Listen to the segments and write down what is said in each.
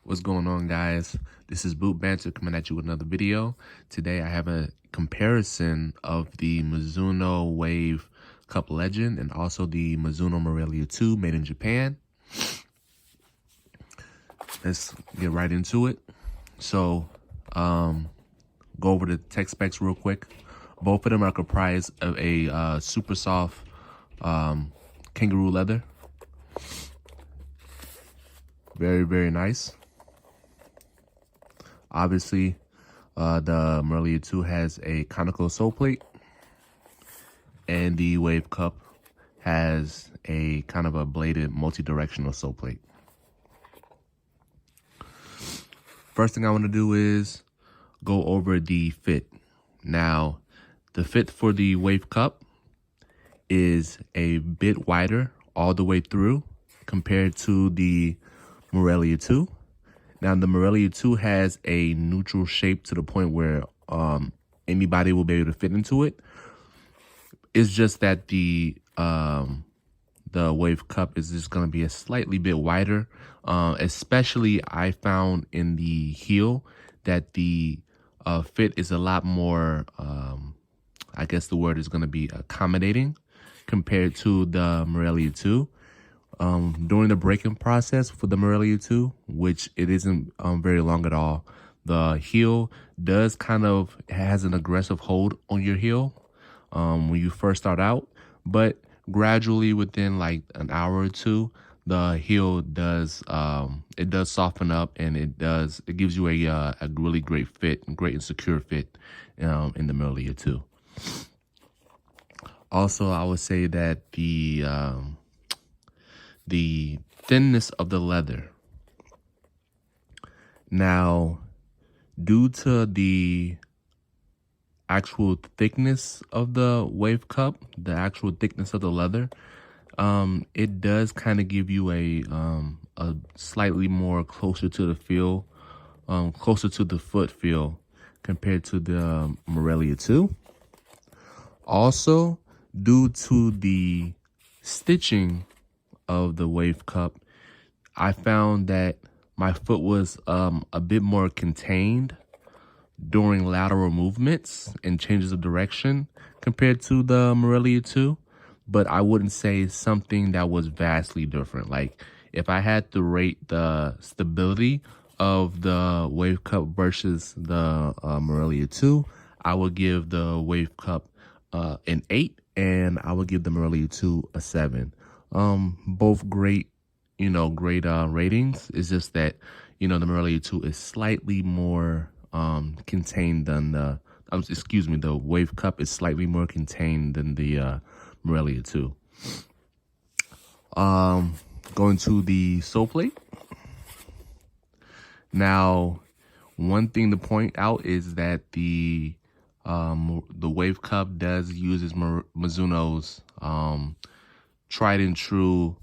What's going on, guys? This is Boot Banter coming at you with another video. Today I have a comparison of the Mizuno Wave Cup Legend and also the Mizuno Morelia 2 made in Japan. Let's get right into it. So, go over the tech specs real quick. Both of them are comprised of a super soft kangaroo leather. Very, very nice. Obviously, the Morelia 2 has a conical sole plate, and the Wave Cup has a kind of a bladed multi-directional sole plate. First thing I want to do is go over the fit. Now, the fit for the Wave Cup is a bit wider all the way through compared to the Morelia 2. Now, the Morelia 2 has a neutral shape to the point where anybody will be able to fit into it. It's just that the Wave Cup is just going to be a slightly bit wider. Especially, I found in the heel that the fit is a lot more, I guess the word is going to be accommodating compared to the Morelia 2. During the breaking process for the Morelia 2, which it isn't very long at all, the heel does kind of has an aggressive hold on your heel when you first start out, but gradually within like an hour or two, the heel does it does soften up, and it gives you a really great fit, great and secure fit in the Morelia 2. Also, I would say that the thinness of the leather. Now, due to the actual thickness of the Wave Cup, the actual thickness of the leather, it does kind of give you a slightly more closer to the feel, closer to the foot feel compared to the Morelia 2. Also, due to the stitching of the Wave Cup, I found that my foot was a bit more contained during lateral movements and changes of direction compared to the Morelia 2, but I wouldn't say something that was vastly different. Like, if I had to rate the stability of the Wave Cup versus the Morelia 2, I would give the Wave Cup an 8, and I would give the Morelia 2 a 7. Both great, great ratings. It's just that, the Morelia 2 is slightly more contained than the, the Wave Cup is slightly more contained than the Morelia 2. Going to the sole plate. Now, one thing to point out is that the Wave Cup does use Mizuno's tried and true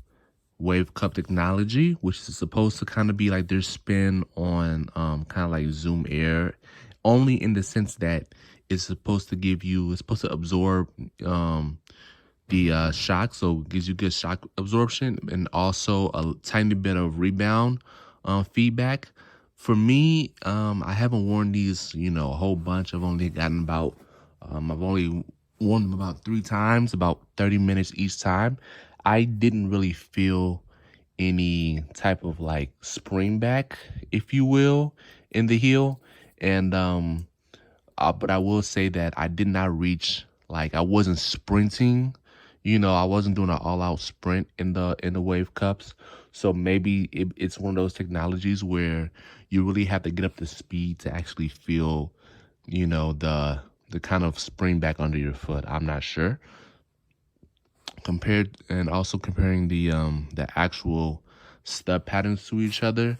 Wave Cup technology, which is supposed to kind of be like their spin on kind of like Zoom Air, only in the sense that it's supposed to absorb the shock, so it gives you good shock absorption and also a tiny bit of rebound feedback. For me, I haven't worn these, a whole bunch. I've only gotten about, I've only worn them about 3 times, about 30 minutes each time. I didn't really feel any type of like spring back, if you will, in the heel. And but I will say that I did not reach, like, I wasn't sprinting, I wasn't doing an all-out sprint in the Wave Cups. So maybe it's one of those technologies where you really have to get up to speed to actually feel, the kind of spring back under your foot. I'm not sure. Comparing the actual stud patterns to each other.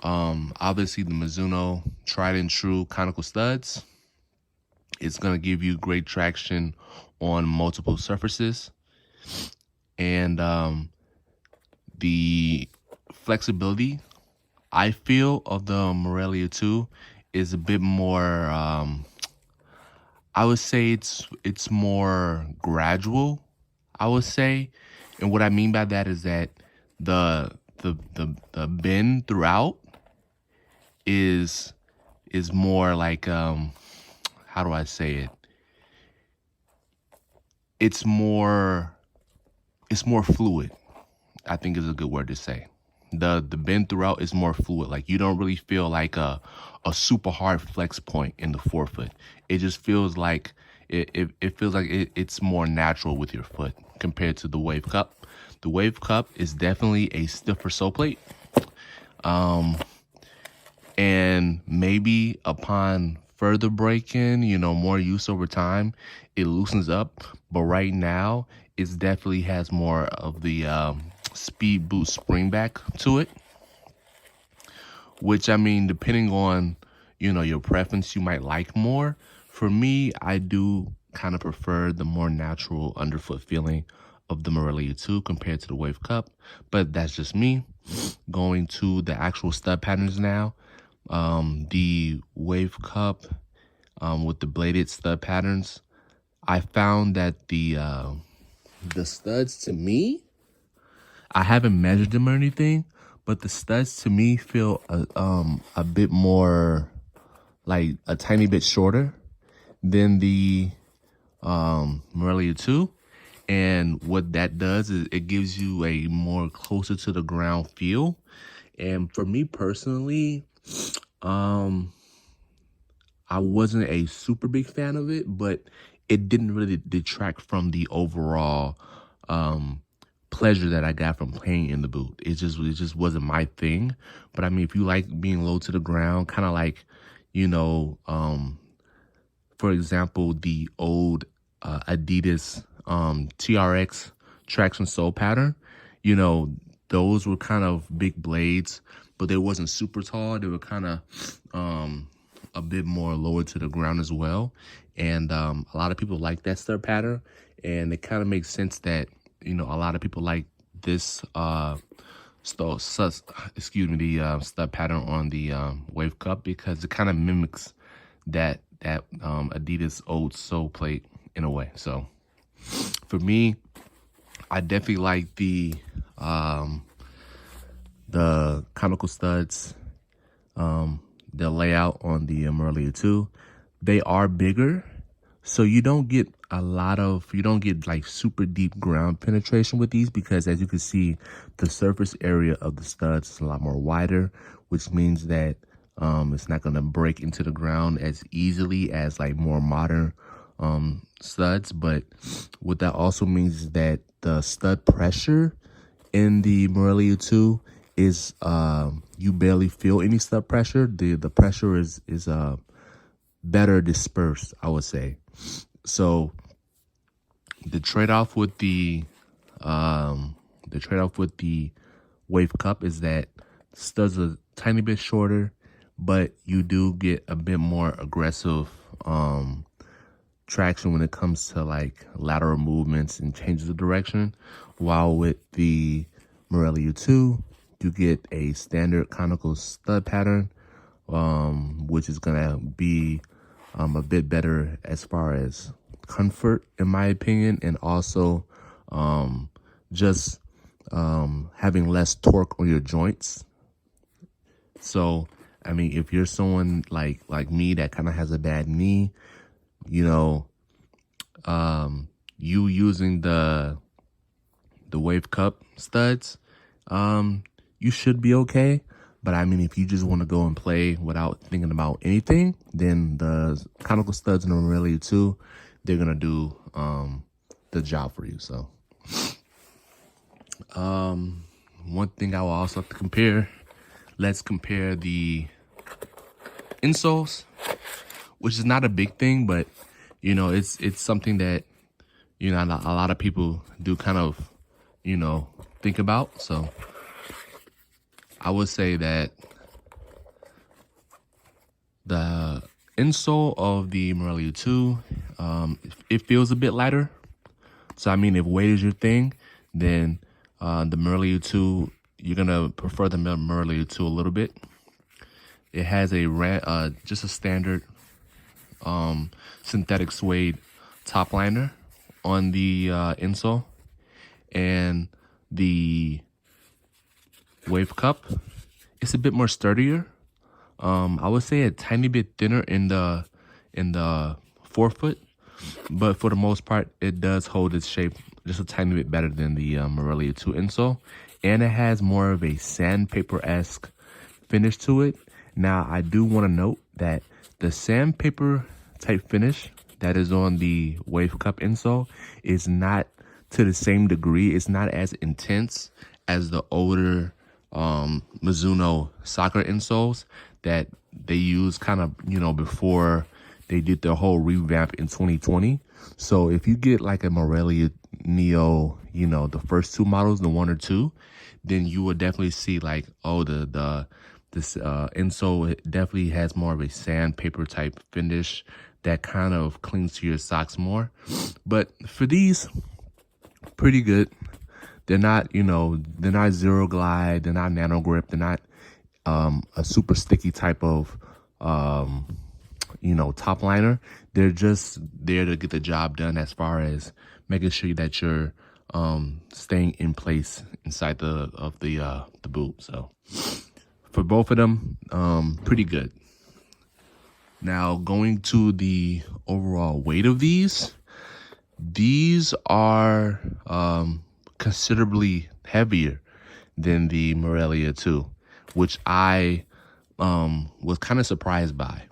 Obviously, the Mizuno tried and true conical studs. It's going to give you great traction on multiple surfaces. And the flexibility, I feel, of the Morelia 2 is a bit more, I would say it's more gradual, I would say. And what I mean by that is that the bend throughout is more like how do I say it? It's more fluid, I think is a good word to say. The bend throughout is more fluid. Like you don't really feel like a super hard flex point in the forefoot. It just feels like it feels like it's more natural with your foot compared to the Wave Cup. The Wave Cup is definitely a stiffer sole plate. And maybe upon further break-in, more use over time, it loosens up. But right now, it definitely has more of the speed boost spring back to it. Which, I mean, depending on, your preference, you might like more. For me, I do kind of prefer the more natural underfoot feeling of the Morelia 2 compared to the Wave Cup. But that's just me. Going to the actual stud patterns now. The Wave Cup with the bladed stud patterns, I found that the studs to me, I haven't measured them or anything, but the studs to me feel a bit more, like a tiny bit shorter than the Morelia 2. And what that does is it gives you a more closer to the ground feel. And for me personally, I wasn't a super big fan of it, but it didn't really detract from the overall pleasure that I got from playing in the boot. It just wasn't my thing. But I mean, if you like being low to the ground, kind of like, for example, the old Adidas TRX traction sole pattern, those were kind of big blades, but they wasn't super tall. They were kind of a bit more lower to the ground as well. And a lot of people like that stud pattern. And it kind of makes sense that, a lot of people like this stud pattern on the Wave Cup, because it kind of mimics that Adidas old sole plate in a way. So for me, I definitely like the conical studs, the layout on the Morelia 2. They are bigger, so you don't get like super deep ground penetration with these, because as you can see, the surface area of the studs is a lot more wider, which means that it's not going to break into the ground as easily as like more modern studs. But what that also means is that the stud pressure in the Morelia 2 is you barely feel any stud pressure. The pressure is better dispersed, I would say. So the trade-off with the Wave Cup is that studs are a tiny bit shorter, but you do get a bit more aggressive traction when it comes to like lateral movements and changes of direction. While with the Morelia 2, you get a standard conical stud pattern, which is gonna be a bit better as far as comfort, in my opinion, and also just having less torque on your joints. So, I mean, if you're someone like me that kind of has a bad knee, you using the Wave Cup studs, you should be okay. But I mean, if you just want to go and play without thinking about anything, then the conical studs in the Morelia 2, they're gonna do the job for you. So, one thing I will also have to compare. Let's compare the insoles, which is not a big thing, but it's something that a lot of people do kind of think about. So I would say that the insole of the Morelia 2, it feels a bit lighter. So I mean, if weight is your thing, then the Morelia 2, you're gonna prefer the Morelia 2 a little bit. It has just a standard synthetic suede top liner on the insole, and the Wave Cup, it's a bit more sturdier. I would say a tiny bit thinner in the forefoot, but for the most part, it does hold its shape just a tiny bit better than the Morelia 2 insole, and it has more of a sandpaper-esque finish to it. Now, I do want to note that the sandpaper type finish that is on the Wave Cup insole is not to the same degree. It's not as intense as the older Mizuno soccer insoles that they used kind of, before they did their whole revamp in 2020. So if you get like a Morelia Neo, the first two models, the 1 or 2, then you will definitely see like, oh, this insole definitely has more of a sandpaper type finish that kind of clings to your socks more. But for these, pretty good. They're not, they're not zero glide, they're not nano grip, they're not a super sticky type of top liner. They're just there to get the job done as far as making sure that you're staying in place inside the boot. So for both of them, pretty good. Now going to the overall weight of these are considerably heavier than the Morelia 2, which I was kind of surprised by.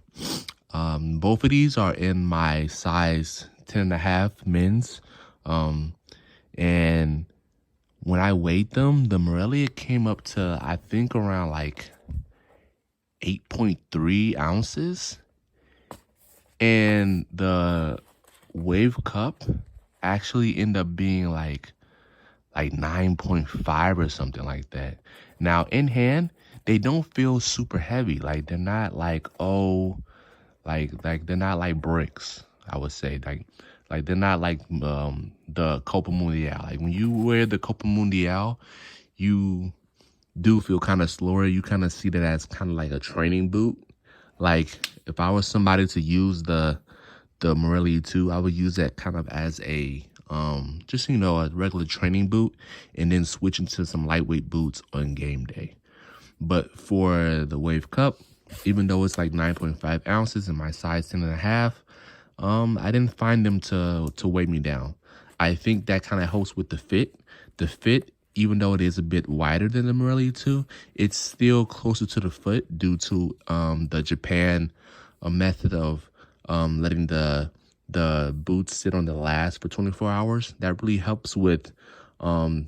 Both of these are in my size 10.5 men's. And when I weighed them, the Morelia came up to, I think, around like 8.3 ounces. And the Wave Cup actually ended up being like 9.5 or something like that. Now, in hand, they don't feel super heavy. Like, they're not like, like they're not like bricks, I would say. Like they're not like the Copa Mundial. Like when you wear the Copa Mundial, you do feel kind of slower. You kind of see that as kind of like a training boot. Like if I was somebody to use the Morelia 2, I would use that kind of as a just a regular training boot, and then switch into some lightweight boots on game day. But for the Wave Cup, even though it's like 9.5 ounces in my size 10.5, I didn't find them to weigh me down. I think that kind of helps with the fit. The fit, even though it is a bit wider than the Morelia 2, it's still closer to the foot due to the Japan method of letting the boots sit on the last for 24 hours. That really helps with the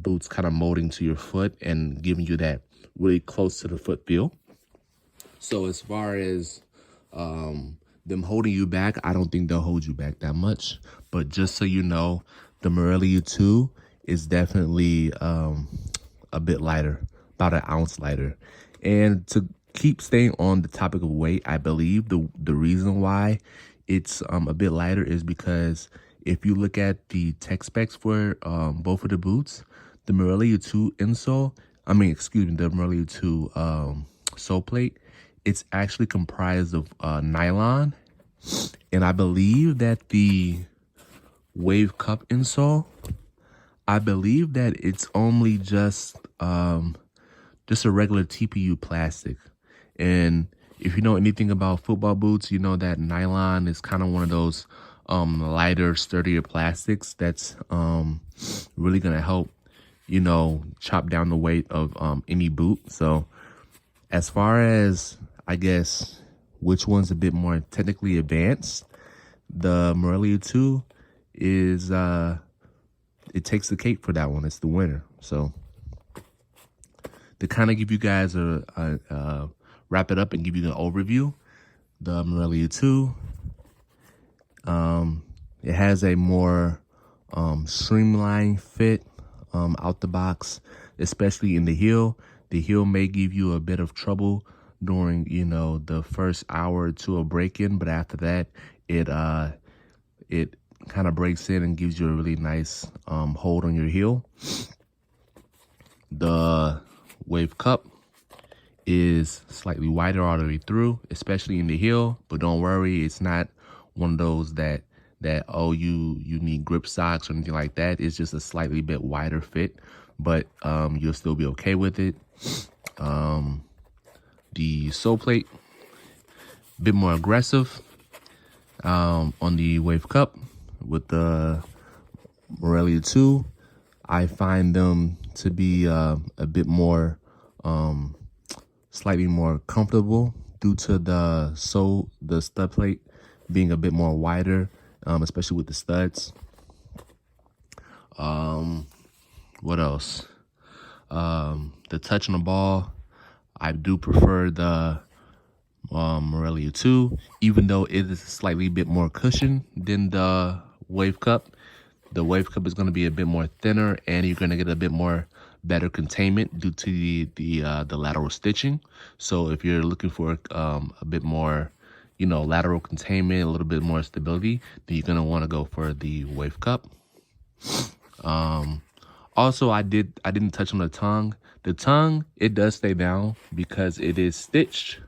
boots kind of molding to your foot and giving you that really close to the foot feel. So as far as them holding you back, I don't think they'll hold you back that much. But just so you know, the Morelia 2 is definitely a bit lighter, about an ounce lighter. And to keep staying on the topic of weight, I believe the reason why it's a bit lighter is because if you look at the tech specs for both of the boots, the Morelia 2 insole, the Morelia 2 sole plate, it's actually comprised of nylon. And I believe that the Wave Cup insole, I believe that it's only just a regular TPU plastic. And if you know anything about football boots, you know that nylon is kind of one of those lighter, sturdier plastics that's really going to help, chop down the weight of any boot. So as far as, I guess, which one's a bit more technically advanced, the Morelia 2 is, it takes the cake for that one. It's the winner. So to kind of give you guys wrap it up and give you an overview, the Morelia 2, it has a more streamlined fit out the box, especially in the heel. The heel may give you a bit of trouble during, the first hour or two of break-in, but after that, it kind of breaks in and gives you a really nice hold on your heel. The Wave Cup is slightly wider all the way through, especially in the heel, but don't worry, it's not one of those that you need grip socks or anything like that. It's just a slightly bit wider fit, but you'll still be okay with it. the sole plate, a bit more aggressive on the Wave Cup. With the Morelia 2, I find them to be a bit more, slightly more comfortable due to the stud plate being a bit more wider, especially with the studs. What else? The touch on the ball, I do prefer the Morelia 2, even though it is slightly bit more cushion than the Wave Cup. The Wave Cup is going to be a bit more thinner, and you're going to get a bit more better containment due to the lateral stitching. So if you're looking for a bit more, lateral containment, a little bit more stability, then you're going to want to go for the Wave Cup. Also, I didn't touch on the tongue. The tongue, it does stay down because it is stitched.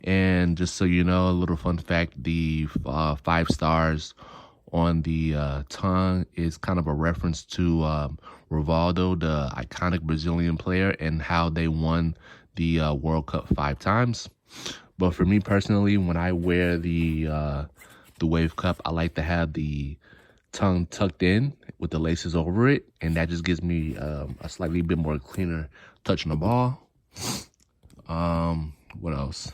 And just so you know, a little fun fact, the 5 stars on the tongue is kind of a reference to Rivaldo, the iconic Brazilian player, and how they won the World Cup 5 times. But for me personally, when I wear the Wave Cup, I like to have the tongue tucked in with the laces over it, and that just gives me a slightly bit more cleaner touch on the ball. What else?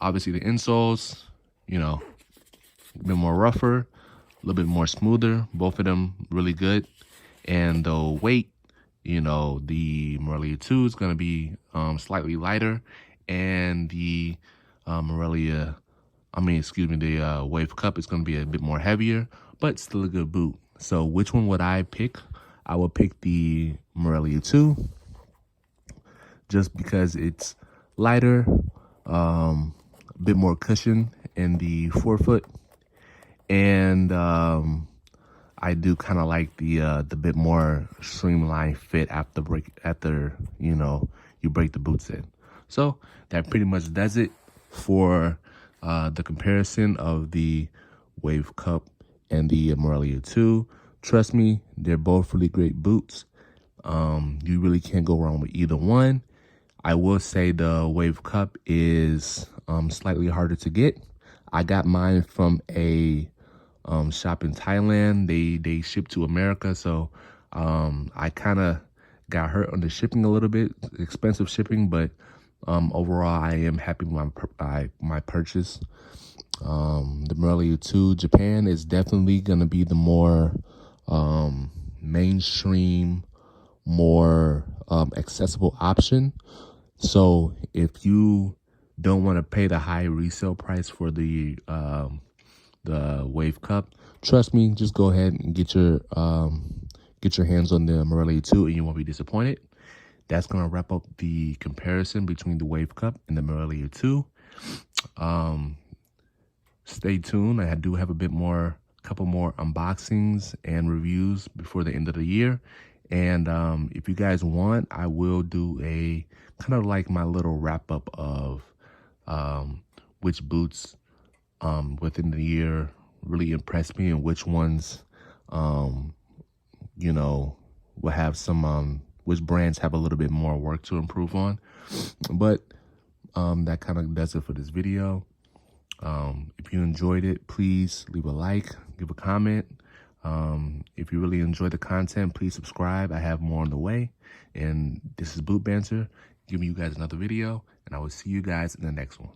Obviously the insoles, a bit more rougher, a little bit more smoother. Both of them really good. And the weight, the Morelia 2 is going to be slightly lighter, and the the Wave Cup is going to be a bit more heavier, but still a good boot. So which one would I pick? I would pick the Morelia 2, just because it's lighter, a bit more cushion in the forefoot, and I do kind of like the bit more streamlined fit after you break the boots in. So that pretty much does it for the comparison of the Wave Cup and the Morelia 2. Trust me, they're both really great boots. You really can't go wrong with either one. I will say the Wave Cup is slightly harder to get. I got mine from a shop in Thailand. They ship to America, so I kind of got hurt on the shipping a little bit, expensive shipping, but overall I am happy with my purchase. The Morelia 2 Japan is definitely going to be the more mainstream, more accessible option. So if you don't want to pay the high resale price for the Wave Cup, trust me, just go ahead and get your hands on the Morelia 2 and you won't be disappointed. That's going to wrap up the comparison between the Wave Cup and the Morelia 2. Stay tuned. I do have a couple more unboxings and reviews before the end of the year. And if you guys want, I will do a kind of like my little wrap up of which boots within the year really impressed me, and which ones, will have some, which brands have a little bit more work to improve on. But that kind of does it for this video. If you enjoyed it, please leave a like, give a comment. If you really enjoy the content, please subscribe. I have more on the way. And this is Boot Banter, giving you guys another video, and I will see you guys in the next one.